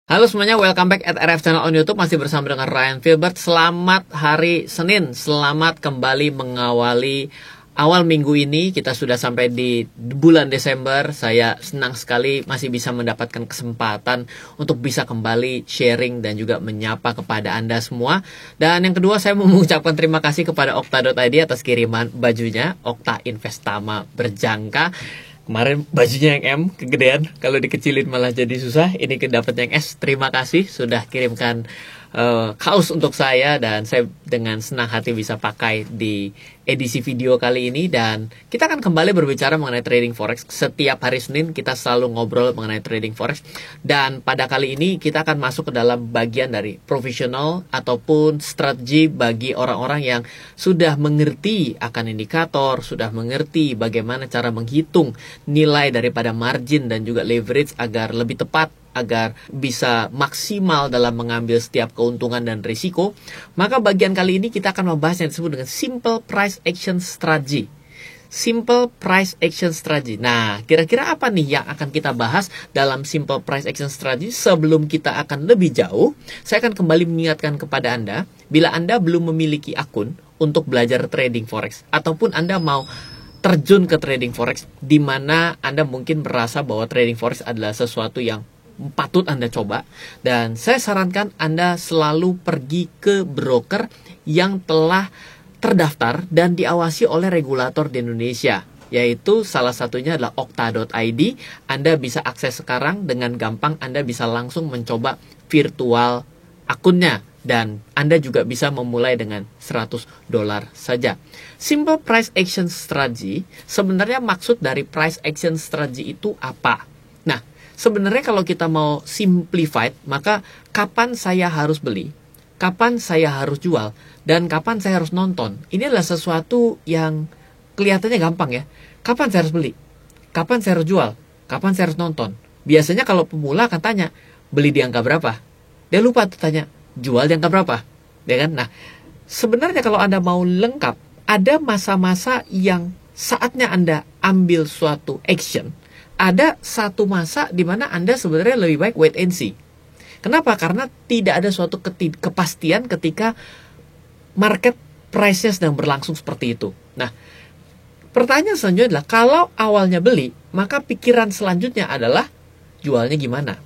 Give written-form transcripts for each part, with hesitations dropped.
Halo semuanya, welcome back at RF Channel on YouTube. Masih bersama dengan Ryan Filbert. Selamat hari Senin. Selamat kembali mengawali awal minggu ini. Kita sudah sampai di bulan Desember. Saya senang sekali masih bisa mendapatkan kesempatan untuk bisa kembali sharing dan juga menyapa kepada Anda semua. Dan yang kedua, saya mau mengucapkan terima kasih kepada Okta.id atas kiriman bajunya. Okta Investama berjangka. Kemarin bajunya yang M, kegedean. Kalau dikecilin malah jadi susah. Ini dapat yang S. Terima kasih sudah kirimkan kaos untuk saya. Dan saya dengan senang hati bisa pakai di edisi video kali ini. Dan kita akan kembali berbicara mengenai trading forex. Setiap hari Senin kita selalu ngobrol mengenai trading forex. Dan pada kali ini kita akan masuk ke dalam bagian dari profesional ataupun strategi bagi orang-orang yang sudah mengerti akan indikator, sudah mengerti bagaimana cara menghitung nilai daripada margin dan juga leverage agar lebih tepat, agar bisa maksimal dalam mengambil setiap keuntungan dan risiko. Maka bagian kali ini kita akan membahas yang disebut dengan Simple Price Action Strategy. Simple Price Action Strategy. Nah, kira-kira apa nih yang akan kita bahas dalam Simple Price Action Strategy? Sebelum kita akan lebih jauh, saya akan kembali mengingatkan kepada Anda, bila Anda belum memiliki akun untuk belajar trading forex, ataupun Anda mau terjun ke trading forex, di mana Anda mungkin merasa bahwa trading forex adalah sesuatu yang patut Anda coba, dan saya sarankan Anda selalu pergi ke broker yang telah terdaftar dan diawasi oleh regulator di Indonesia, yaitu salah satunya adalah Okta.id. Anda bisa akses sekarang dengan gampang. Anda bisa langsung mencoba virtual akunnya, dan Anda juga bisa memulai dengan $100 saja. Simple Price Action Strategy, sebenarnya maksud dari Price Action Strategy itu apa? Nah, sebenarnya kalau kita mau simplified, maka kapan saya harus beli, kapan saya harus jual, dan kapan saya harus nonton. Ini adalah sesuatu yang kelihatannya gampang ya. Kapan saya harus beli, kapan saya harus jual, kapan saya harus nonton. Biasanya kalau pemula akan tanya, beli di angka berapa? Dia lupa tuh tanya, jual di angka berapa? Ya kan? Nah, sebenarnya kalau Anda mau lengkap, ada masa-masa yang saatnya Anda ambil suatu action. Ada satu masa di mana Anda sebenarnya lebih baik wait and see. Kenapa? Karena tidak ada suatu kepastian ketika market price-nya sedang berlangsung seperti itu. Nah, pertanyaan selanjutnya adalah, kalau awalnya beli, maka pikiran selanjutnya adalah jualnya gimana?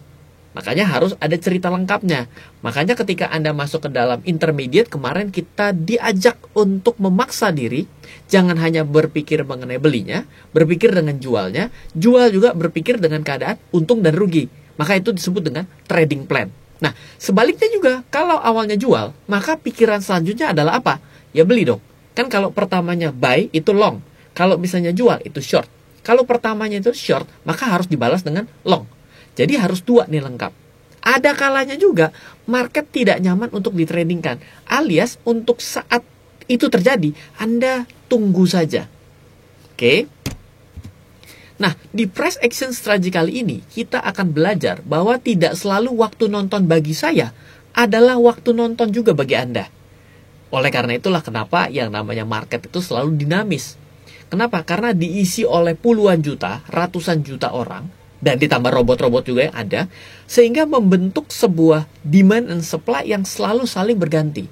Makanya harus ada cerita lengkapnya. Makanya ketika Anda masuk ke dalam intermediate, kemarin kita diajak untuk memaksa diri, jangan hanya berpikir mengenai belinya, berpikir dengan jualnya, jual juga berpikir dengan keadaan untung dan rugi. Maka itu disebut dengan trading plan. Nah, sebaliknya juga, kalau awalnya jual, maka pikiran selanjutnya adalah apa? Ya beli dong. Kan kalau pertamanya buy, itu long. Kalau misalnya jual, itu short. Kalau pertamanya itu short, maka harus dibalas dengan long. Jadi harus dua nih lengkap. Ada kalanya juga market tidak nyaman untuk ditradingkan, alias untuk saat itu terjadi, Anda tunggu saja. Oke? Nah, di price action strategy kali ini, kita akan belajar bahwa tidak selalu waktu nonton bagi saya adalah waktu nonton juga bagi Anda. Oleh karena itulah kenapa yang namanya market itu selalu dinamis. Kenapa? Karena diisi oleh puluhan juta, ratusan juta orang, dan ditambah robot-robot juga yang ada, sehingga membentuk sebuah demand and supply yang selalu saling berganti.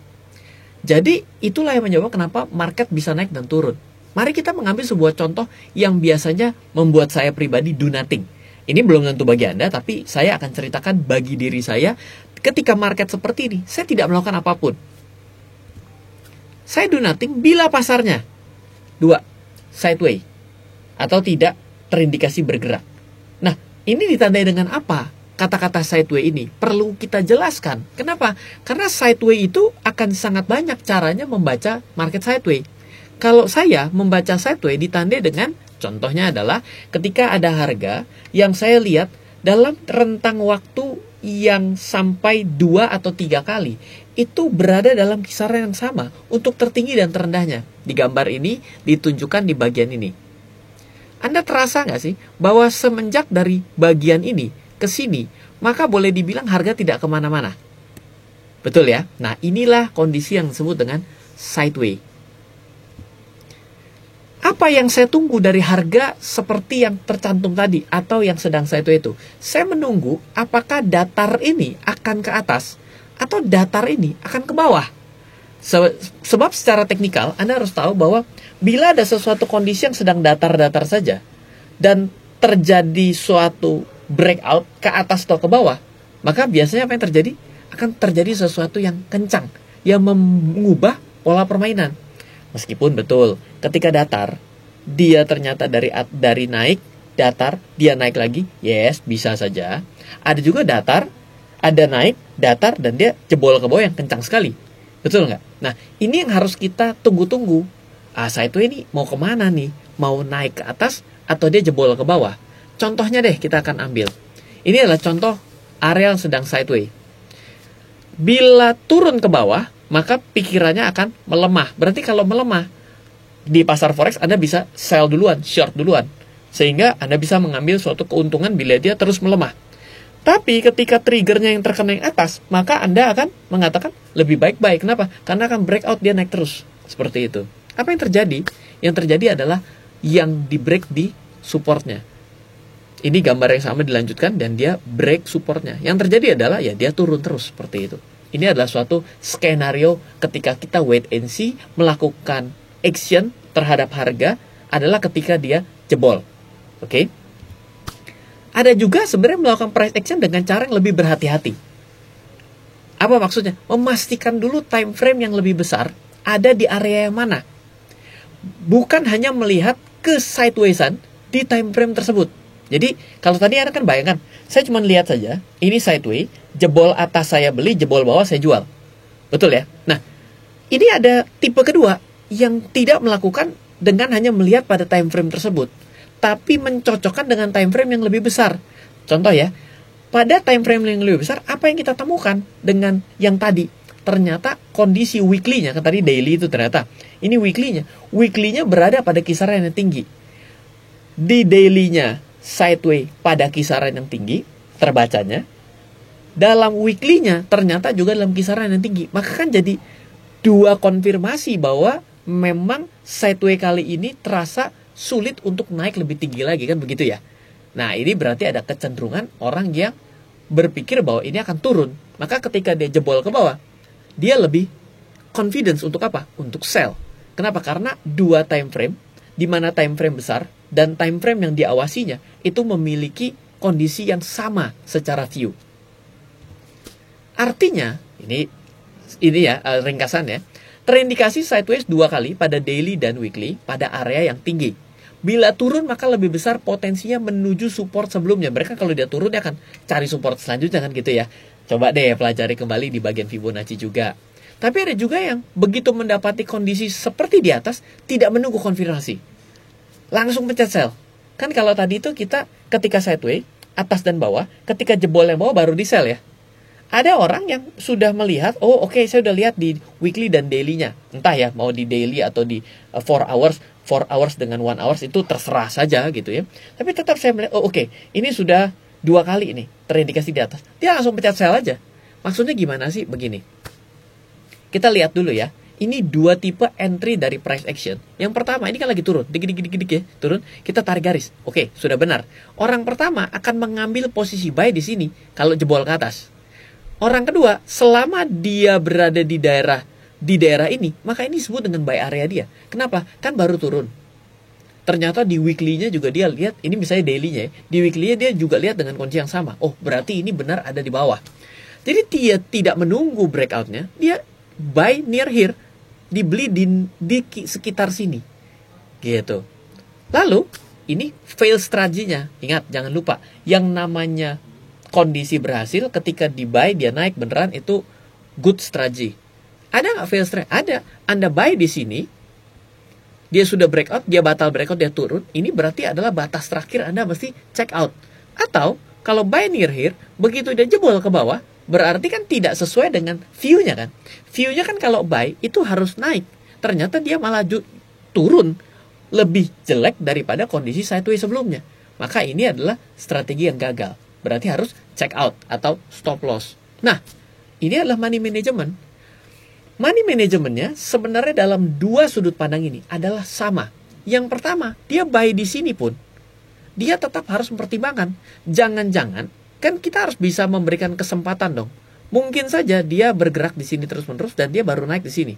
Jadi, itulah yang menyebabkan kenapa market bisa naik dan turun. Mari kita mengambil sebuah contoh yang biasanya membuat saya pribadi do nothing. Ini belum tentu bagi Anda, tapi saya akan ceritakan bagi diri saya, ketika market seperti ini, saya tidak melakukan apapun. Saya do nothing bila pasarnya 2, sideway, atau tidak terindikasi bergerak. Nah, ini ditandai dengan apa? Kata-kata sideway ini perlu kita jelaskan. Kenapa? Karena sideway itu akan sangat banyak caranya membaca market sideway. Kalau saya membaca sideway ditandai dengan, contohnya adalah ketika ada harga yang saya lihat dalam rentang waktu yang sampai 2 atau 3 kali, itu berada dalam kisaran yang sama untuk tertinggi dan terendahnya. Di gambar ini ditunjukkan di bagian ini. Anda terasa nggak sih bahwa semenjak dari bagian ini ke sini, maka boleh dibilang harga tidak kemana-mana? Betul ya? Nah, inilah kondisi yang disebut dengan sideway. Apa yang saya tunggu dari harga seperti yang tercantum tadi atau yang sedang saya itu? Saya menunggu apakah datar ini akan ke atas atau datar ini akan ke bawah. Sebab secara teknikal Anda harus tahu bahwa bila ada sesuatu kondisi yang sedang datar-datar saja dan terjadi suatu breakout ke atas atau ke bawah, maka biasanya apa yang terjadi? Akan terjadi sesuatu yang kencang, yang mengubah pola permainan. Meskipun betul, ketika datar, dia ternyata dari naik, datar, dia naik lagi, yes, bisa saja. Ada juga datar, ada naik, datar, dan dia jebol ke bawah yang kencang sekali. Betul nggak? Nah, ini yang harus kita tunggu-tunggu. Sideway ini mau kemana nih? Mau naik ke atas atau dia jebol ke bawah? Contohnya deh kita akan ambil. Ini adalah contoh area yang sedang sideway. Bila turun ke bawah, maka pikirannya akan melemah. Berarti kalau melemah, di pasar forex Anda bisa sell duluan, short duluan. Sehingga Anda bisa mengambil suatu keuntungan bila dia terus melemah. Tapi ketika triggernya yang terkena yang atas, maka Anda akan mengatakan lebih baik-baik. Kenapa? Karena akan breakout, dia naik terus. Seperti itu. Apa yang terjadi? Yang terjadi adalah yang di break di supportnya. Ini gambar yang sama dilanjutkan dan dia break supportnya. Yang terjadi adalah ya dia turun terus seperti itu. Ini adalah suatu skenario ketika kita wait and see, melakukan action terhadap harga adalah ketika dia jebol. Oke? Ada juga sebenarnya melakukan price action dengan cara yang lebih berhati-hati. Apa maksudnya? Memastikan dulu time frame yang lebih besar ada di area yang mana. Bukan hanya melihat ke sidewaysan di time frame tersebut. Jadi, kalau tadi Anda kan bayangkan, saya cuma lihat saja, ini sideway, jebol atas saya beli, jebol bawah saya jual. Betul ya? Nah, ini ada tipe kedua yang tidak melakukan dengan hanya melihat pada time frame tersebut, tapi mencocokkan dengan time frame yang lebih besar. Contoh ya, pada time frame yang lebih besar, apa yang kita temukan dengan yang tadi? Ternyata kondisi weekly-nya, kan tadi daily itu ternyata, ini weekly-nya. Weekly-nya berada pada kisaran yang tinggi. Di daily-nya, sideway pada kisaran yang tinggi, terbacanya. Dalam weekly-nya, ternyata juga dalam kisaran yang tinggi. Maka kan jadi dua konfirmasi bahwa memang sideway kali ini terasa sulit untuk naik lebih tinggi lagi, kan begitu ya. Nah, ini berarti ada kecenderungan orang yang berpikir bahwa ini akan turun. Maka ketika dia jebol ke bawah, dia lebih confidence untuk apa? Untuk sell. Kenapa? Karena dua time frame, di mana time frame besar dan time frame yang diawasinya itu memiliki kondisi yang sama secara view. Artinya, ini ya ringkasannya, terindikasi sideways dua kali pada daily dan weekly pada area yang tinggi. Bila turun maka lebih besar potensinya menuju support sebelumnya. Mereka kalau dia turun dia akan cari support selanjutnya kan gitu ya. Coba deh pelajari kembali di bagian Fibonacci juga. Tapi ada juga yang begitu mendapati kondisi seperti di atas tidak menunggu konfirmasi, langsung pencet sell. Kan kalau tadi itu kita ketika sideway atas dan bawah, ketika jebol yang bawah baru di sell ya. Ada orang yang sudah melihat, oh oke, saya sudah lihat di weekly dan daily-nya. Entah ya, mau di daily atau di 4 hours dengan 1 hours itu terserah saja gitu ya. Tapi tetap saya melihat, oh oke, ini sudah 2 kali ini terindikasi di atas. Dia langsung pencet sell aja. Maksudnya gimana sih? Begini. Kita lihat dulu ya. Ini 2 tipe entry dari price action. Yang pertama, ini kan lagi turun. Dik ya, turun. Kita tarik garis. Oke, sudah benar. Orang pertama akan mengambil posisi buy di sini kalau jebol ke atas. Orang kedua, selama dia berada di daerah ini, maka ini disebut dengan buy area dia. Kenapa? Kan baru turun. Ternyata di weekly-nya juga dia lihat, ini misalnya daily-nya ya, di weekly-nya dia juga lihat dengan kondisi yang sama. Oh, berarti ini benar ada di bawah. Jadi dia tidak menunggu breakout-nya, dia buy near here, dibeli di sekitar sini. Gitu. Lalu, ini fail strategy-nya. Ingat, jangan lupa, yang namanya kondisi berhasil ketika di buy dia naik beneran itu good strategy. Ada nggak fail strategy? Ada. Anda buy di sini, dia sudah breakout, dia batal breakout, dia turun. Ini berarti adalah batas terakhir Anda mesti check out. Atau kalau buy near here, begitu dia jebol ke bawah, berarti kan tidak sesuai dengan view-nya kan. View-nya kan kalau buy itu harus naik. Ternyata dia malah turun lebih jelek daripada kondisi sideways sebelumnya. Maka ini adalah strategi yang gagal. Berarti harus check out atau stop loss. Nah, ini adalah money management. Money managementnya sebenarnya dalam 2 sudut pandang ini adalah sama. Yang pertama, dia buy di sini pun, dia tetap harus mempertimbangkan. Jangan-jangan, kan kita harus bisa memberikan kesempatan dong. Mungkin saja dia bergerak di sini terus-menerus dan dia baru naik di sini.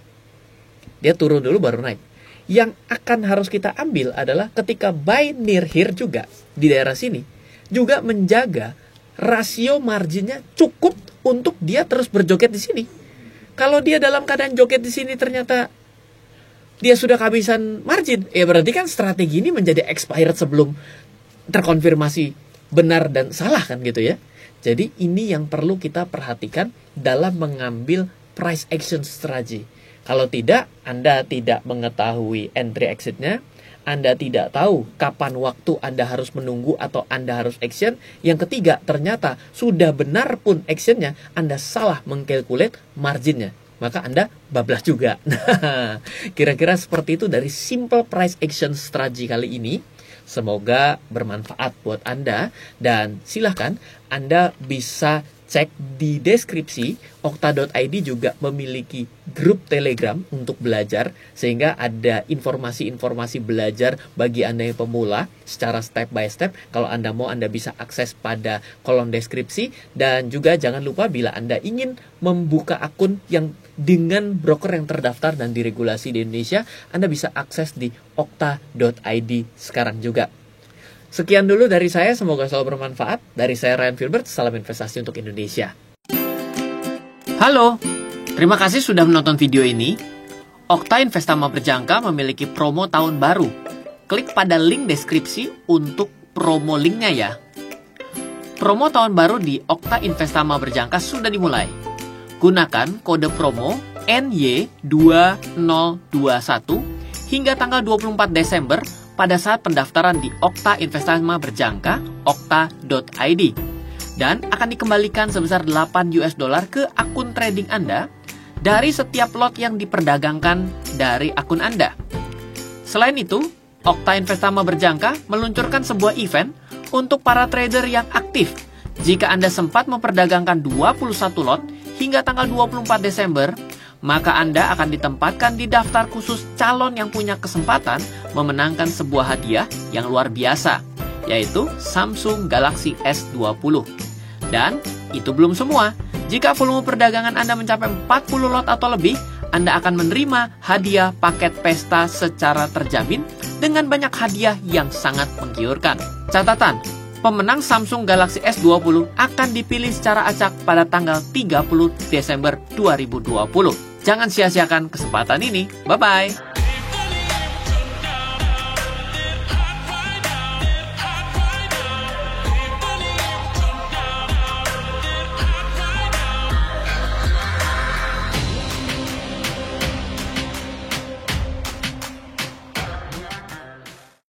Dia turun dulu baru naik. Yang akan harus kita ambil adalah ketika buy near here juga, di daerah sini, juga menjaga rasio marginnya cukup untuk dia terus berjoget di sini. Kalau dia dalam keadaan joget di sini ternyata dia sudah kehabisan margin, ya berarti kan strategi ini menjadi expired sebelum terkonfirmasi benar dan salah kan gitu ya. Jadi ini yang perlu kita perhatikan dalam mengambil price action strategy. Kalau tidak, Anda tidak mengetahui entry exitnya, Anda tidak tahu kapan waktu Anda harus menunggu atau Anda harus action. Yang ketiga, ternyata sudah benar pun actionnya, Anda salah mengkalkulate marginnya, maka Anda bablas juga. Nah, kira-kira seperti itu dari simple price action strategy kali ini. Semoga bermanfaat buat Anda. Dan silahkan Anda bisa cek di deskripsi. Okta.id juga memiliki grup Telegram untuk belajar, sehingga ada informasi-informasi belajar bagi Anda yang pemula secara step by step. Kalau Anda mau, Anda bisa akses pada kolom deskripsi. Dan juga jangan lupa bila Anda ingin membuka akun yang dengan broker yang terdaftar dan diregulasi di Indonesia, Anda bisa akses di okta.id sekarang juga. Sekian dulu dari saya, semoga selalu bermanfaat. Dari saya Ryan Filbert, salam investasi untuk Indonesia. Halo, terima kasih sudah menonton video ini. Okta Investama Berjangka memiliki promo tahun baru. Klik pada link deskripsi untuk promo linknya ya. Promo tahun baru di Okta Investama Berjangka sudah dimulai. Gunakan kode promo NY2021 hingga tanggal 24 Desember pada saat pendaftaran di Okta Investama Berjangka, okta.id. Dan akan dikembalikan sebesar $8 ke akun trading Anda dari setiap lot yang diperdagangkan dari akun Anda. Selain itu, Okta Investama Berjangka meluncurkan sebuah event untuk para trader yang aktif. Jika Anda sempat memperdagangkan 21 lot hingga tanggal 24 Desember, maka Anda akan ditempatkan di daftar khusus calon yang punya kesempatan memenangkan sebuah hadiah yang luar biasa, yaitu Samsung Galaxy S20. Dan itu belum semua. Jika volume perdagangan Anda mencapai 40 lot atau lebih, Anda akan menerima hadiah paket pesta secara terjamin dengan banyak hadiah yang sangat menggiurkan. Catatan, pemenang Samsung Galaxy S20 akan dipilih secara acak pada tanggal 30 Desember 2020. Jangan sia-siakan kesempatan ini. Bye-bye.